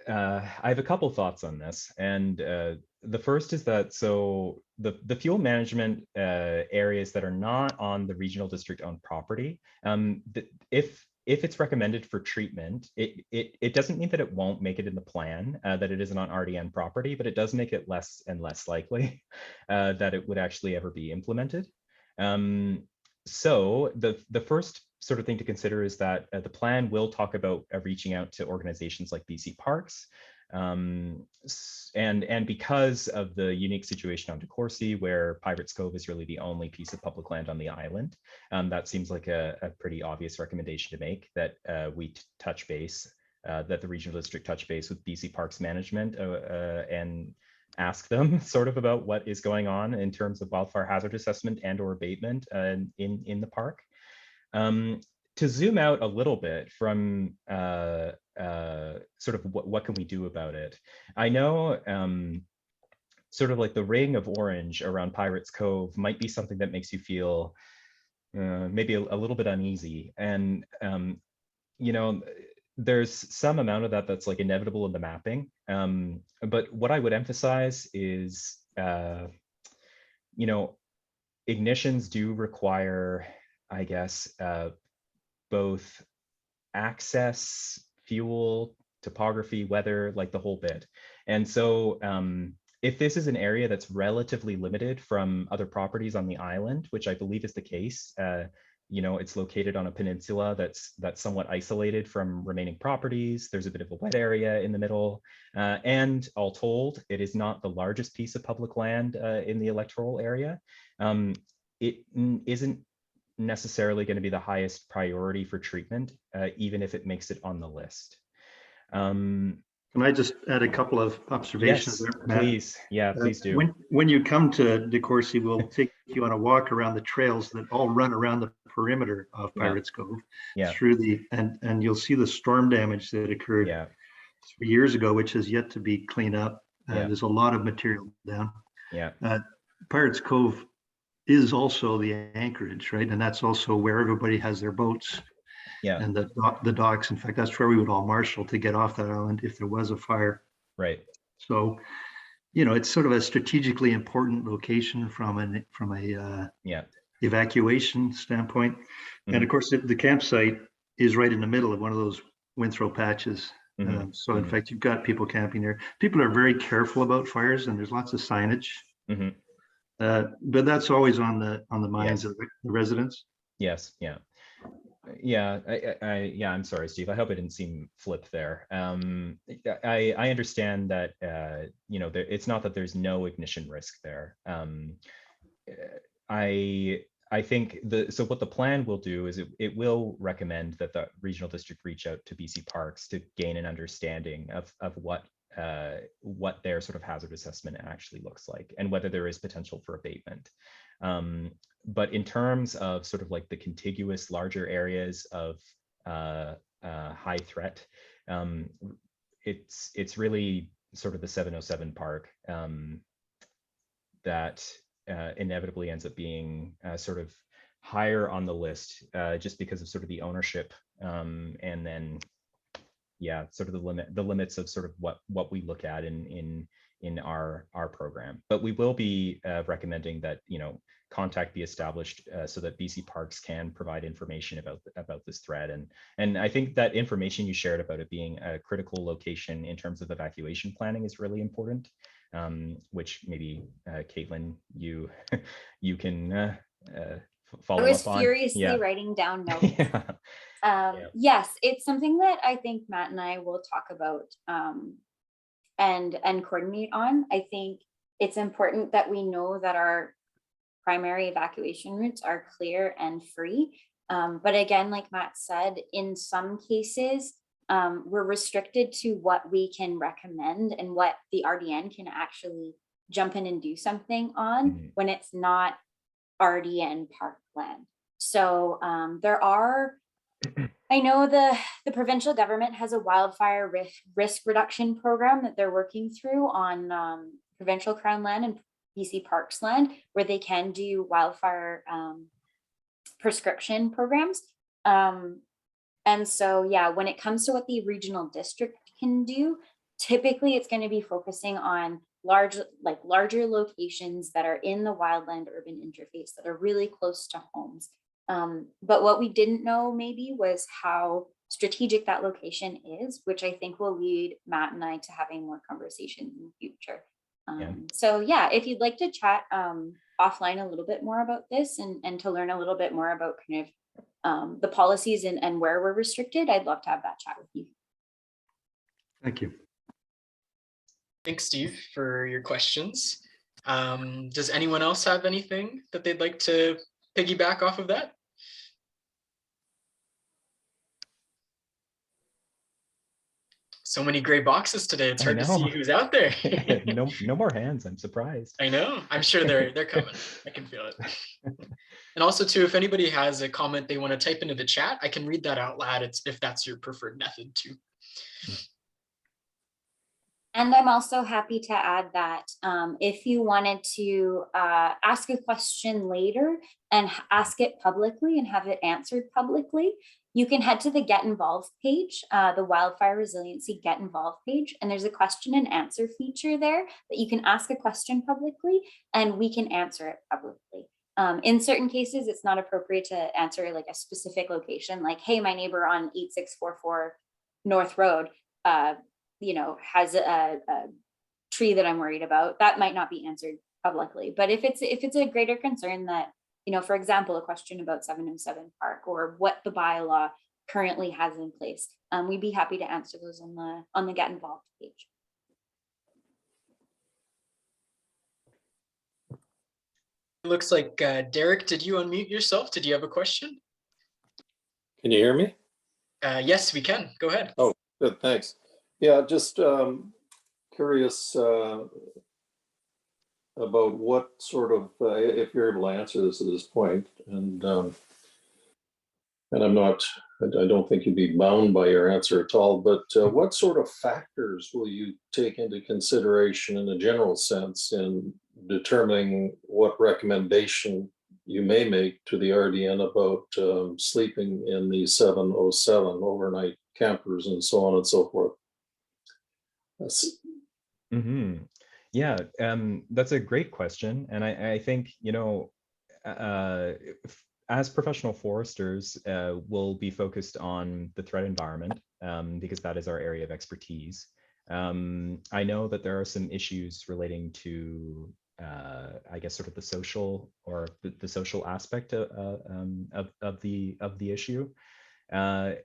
I have a couple thoughts on this. And the first is that, so the fuel management areas that are not on the regional district owned property, if it's recommended for treatment, it doesn't mean that it won't make it in the plan, that it isn't on RDN property, but it does make it less and less likely that it would actually ever be implemented. So the first sort of thing to consider is that the plan will talk about reaching out to organizations like BC Parks And because of the unique situation on DeCourcy, where Pirates Cove is really the only piece of public land on the island, that seems like a pretty obvious recommendation to make, that we touch base, that the regional district touch base with BC Parks Management and ask them sort of about what is going on in terms of wildfire hazard assessment and or abatement in the park. To zoom out a little bit from sort of what can we do about it? I know sort of like the ring of orange around Pirates Cove might be something that makes you feel maybe a little bit uneasy. And, you know, there's some amount of that that's like inevitable in the mapping. But what I would emphasize is, you know, ignitions do require, I guess, both access, fuel, topography, weather, like the whole bit. And so if this is an area that's relatively limited from other properties on the island, which I believe is the case, you know, it's located on a peninsula that's somewhat isolated from remaining properties. There's a bit of a wet area in the middle. And all told, it is not the largest piece of public land in the electoral area. It isn't necessarily going to be the highest priority for treatment, even if it makes it on the list. Can I just add a couple of observations? Yes, there, Matt? please. Yeah, please do. When you come to DeCourcy, we'll take you on a walk around the trails that all run around the perimeter of Pirates Cove, through the and you'll see the storm damage that occurred 3 years ago, which has yet to be cleaned up. There's a lot of material down. Pirates Cove is also the anchorage, right? And that's also where everybody has their boats. And the docks. In fact, that's where we would all marshal to get off that island if there was a fire. Right. So, you know, it's sort of a strategically important location from a evacuation standpoint. And of course, the campsite is right in the middle of one of those windthrow patches. So in fact, you've got people camping there. People are very careful about fires, and there's lots of signage. But that's always on the minds of the residents. I'm sorry, Steve. I hope I didn't seem flip there. I understand that you know, it's not that there's no ignition risk there. I think so what the plan will do is it will recommend that the regional district reach out to BC Parks to gain an understanding of what their sort of hazard assessment actually looks like and whether there is potential for abatement. But in terms of sort of like the contiguous larger areas of high threat, it's really sort of the 707 park that inevitably ends up being sort of higher on the list just because of sort of the ownership and then sort of the limits of sort of what we look at in our program. But we will be recommending that, you know, contact be established so that BC Parks can provide information about this threat. And I think that information you shared about it being a critical location in terms of evacuation planning is really important, which maybe Caitlin, you can follow up on. I was furiously writing down notes. Yes, it's something that I think Matt and I will talk about and coordinate on. I think it's important that we know that our primary evacuation routes are clear and free. But again, like Matt said, in some cases, we're restricted to what we can recommend and what the RDN can actually jump in and do something on when it's not RDN parkland. So there are, I know the provincial government has a wildfire risk reduction program that they're working through on provincial crown land and BC Parks land, where they can do wildfire prescription programs. And so, yeah, when it comes to what the regional district can do, typically it's going to be focusing on larger locations that are in the wildland urban interface that are really close to homes. But what we didn't know maybe was how strategic that location is, which I think will lead Matt and I to having more conversations in the future. So yeah, if you'd like to chat offline a little bit more about this and to learn a little bit more about kind of the policies and where we're restricted, I'd love to have that chat with you. Thank you. Thanks, Steve, for your questions. Does anyone else have anything that they'd like to piggyback off of that? So many gray boxes today. It's hard to see who's out there. No more hands. I'm surprised. I know. I'm sure they're coming. I can feel it. And also, too, if anybody has a comment they want to type into the chat, I can read that out loud. If that's your preferred method, too. And I'm also happy to add that if you wanted to ask a question later and ask it publicly and have it answered publicly, you can head to the Get Involved page, the Wildfire Resiliency Get Involved page, and there's a question and answer feature there that you can ask a question publicly and we can answer it publicly. In certain cases, it's not appropriate to answer like a specific location, like, hey, my neighbor on 8644 North Road, has a tree that I'm worried about. That might not be answered publicly. But if it's a greater concern that, for example, a question about 707 Park or what the bylaw currently has in place, we'd be happy to answer those on the Get Involved page. It looks like Derek, did you unmute yourself? Did you have a question? Can you hear me? Yes, we can. Go ahead. Oh, good. Thanks. Yeah, just curious about what sort of, if you're able to answer this at this point, and I'm not, I don't think you'd be bound by your answer at all, but what sort of factors will you take into consideration in a general sense in determining what recommendation you may make to the RDN about sleeping in the 707 overnight campers and so on and so forth? Yeah, that's a great question. And I think, as professional foresters, we'll be focused on the threat environment because that is our area of expertise. I know that there are some issues relating to, I guess, sort of the social or the social aspect of the issue. I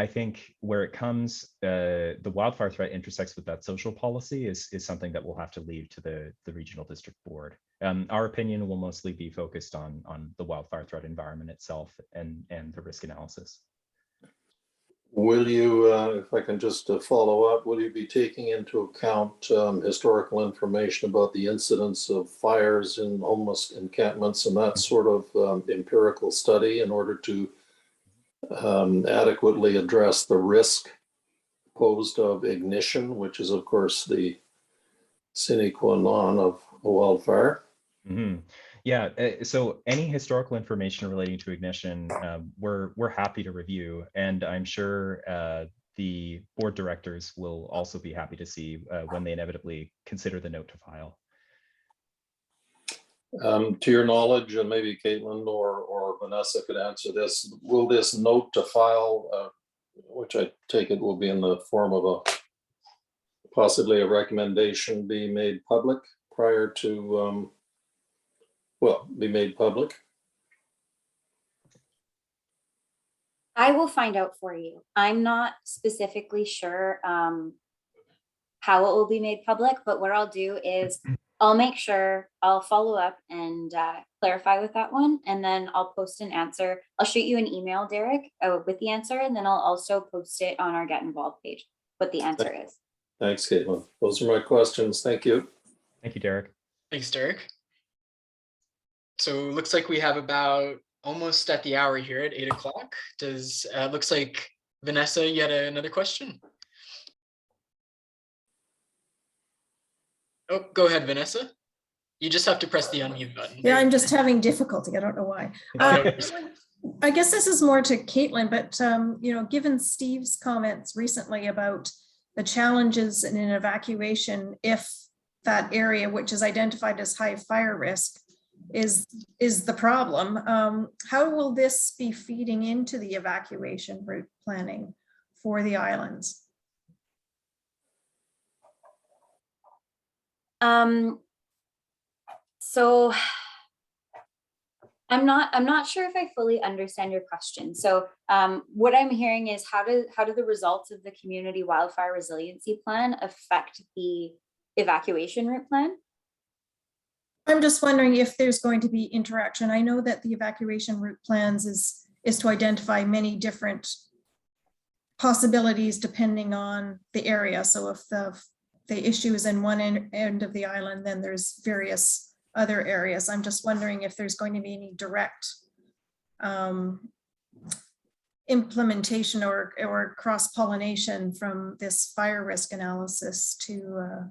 think where it comes, the wildfire threat intersects with that social policy is something that we'll have to leave to the regional district board. Our opinion will mostly be focused on the wildfire threat environment itself and the risk analysis. Will you, if I can just follow up, will you be taking into account historical information about the incidence of fires in homeless encampments and that sort of empirical study in order to adequately address the risk posed of ignition, which is of course the sine qua non of a wildfire? Yeah, so any historical information relating to ignition, we're happy to review, and I'm sure the board directors will also be happy to see when they inevitably consider the note to file. To your knowledge, and maybe Caitlin or Vanessa could answer this, will this note to file, which I take it will be in the form of possibly a recommendation, be made public prior to, be made public? I will find out for you. I'm not specifically sure how it will be made public, but what I'll do is I'll make sure I'll follow up and clarify with that one. And then I'll post an answer. I'll shoot you an email, Derek, with the answer. And then I'll also post it on our Get Involved page, what the answer is. Thanks, Caitlin. Those are my questions. Thank you. Thank you, Derek. Thanks, Derek. So it looks like we have about almost at the hour here at 8 o'clock. Looks like Vanessa, you had another question? Oh, go ahead, Vanessa. You just have to press the unmute button. Yeah, I'm just having difficulty. I don't know why. I guess this is more to Caitlin, but given Steve's comments recently about the challenges in an evacuation, if that area, which is identified as high fire risk, is the problem, how will this be feeding into the evacuation route planning for the islands? So I'm not sure if I fully understand your question. So what I'm hearing is how do the results of the community wildfire resiliency plan affect the evacuation route plan? I'm just wondering if there's going to be interaction. I know that the evacuation route plans is to identify many different possibilities depending on the area. So if the issue is in one end of the island, then there's various other areas. I'm just wondering if there's going to be any direct implementation or cross-pollination from this fire risk analysis to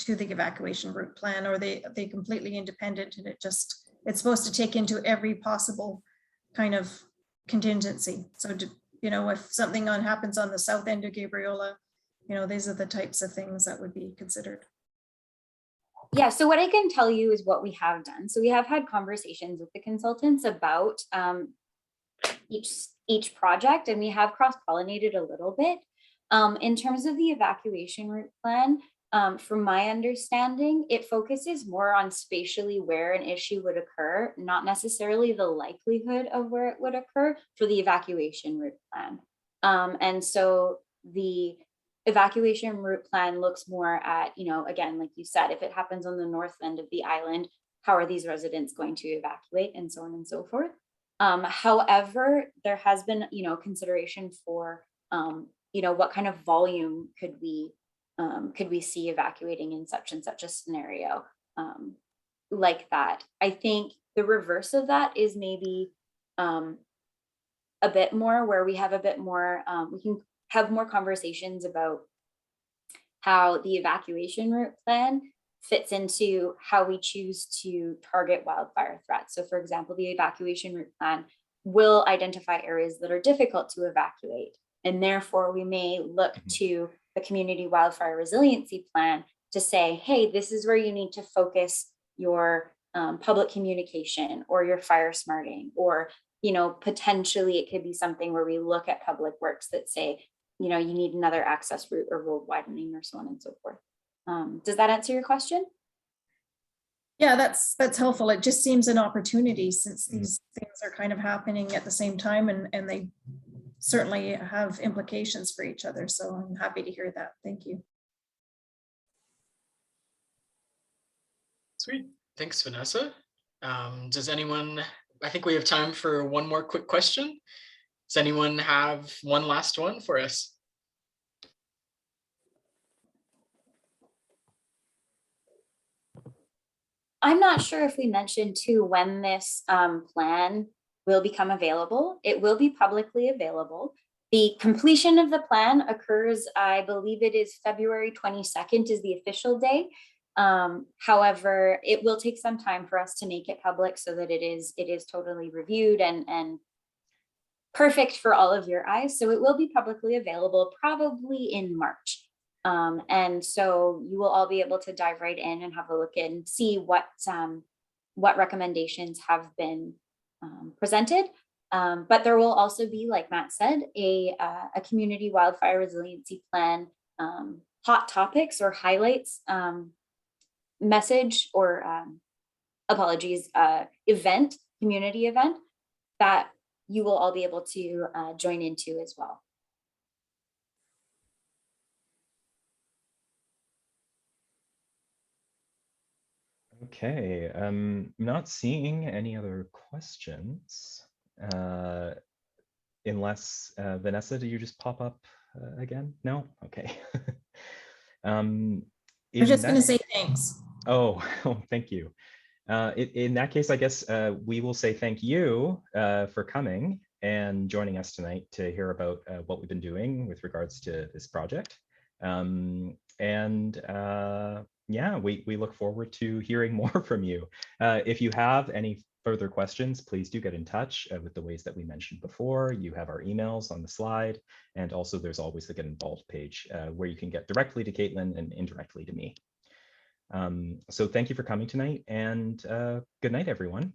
the evacuation route plan, or they completely independent and it's supposed to take into every possible kind of contingency. So if something happens on the south end of Gabriola, these are the types of things that would be considered. Yeah, so what I can tell you is what we have done. So we have had conversations with the consultants about each project, and we have cross-pollinated a little bit. In terms of the evacuation route plan, from my understanding, it focuses more on spatially where an issue would occur, not necessarily the likelihood of where it would occur for the evacuation route plan. And so the evacuation route plan looks more at, again, like you said, if it happens on the north end of the island, how are these residents going to evacuate, and so on and so forth. However, there has been, consideration for, what kind of volume could we see evacuating in such and such a scenario like that. I think the reverse of that is maybe a bit more where we have a bit more, we can have more conversations about how the evacuation route plan fits into how we choose to target wildfire threats. So for example, the evacuation route plan will identify areas that are difficult to evacuate. And therefore we may look to the community wildfire resiliency plan to say, hey, this is where you need to focus your public communication or your fire smarting, or, potentially it could be something where we look at public works that say, you need another access route or road widening or so on and so forth. Does that answer your question? Yeah, that's helpful. It just seems an opportunity since these things are kind of happening at the same time, and they certainly have implications for each other. So I'm happy to hear that. Thank you. Sweet. Thanks, Vanessa. Does anyone, I think we have time for one more quick question. Does anyone have one last one for us? I'm not sure if we mentioned too when this plan will become available. It will be publicly available. The completion of the plan occurs, I believe it is February 22nd is the official day. However, it will take some time for us to make it public so that it is totally reviewed and perfect for all of your eyes. So it will be publicly available probably in March. And so you will all be able to dive right in and have a look and see what recommendations have been presented. But there will also be, like Matt said, a community wildfire resiliency plan, hot topics or highlights message or community event that you will all be able to join into as well. Okay, I'm not seeing any other questions. Unless, Vanessa, do you just pop up again? No? Okay. I'm just going to say thanks. Oh, thank you. In that case, I guess we will say thank you for coming and joining us tonight to hear about what we've been doing with regards to this project. Yeah, we look forward to hearing more from you. If you have any further questions, please do get in touch with the ways that we mentioned before. You have our emails on the slide, and also there's always the Get Involved page where you can get directly to Caitlin and indirectly to me. So thank you for coming tonight, and good night, everyone.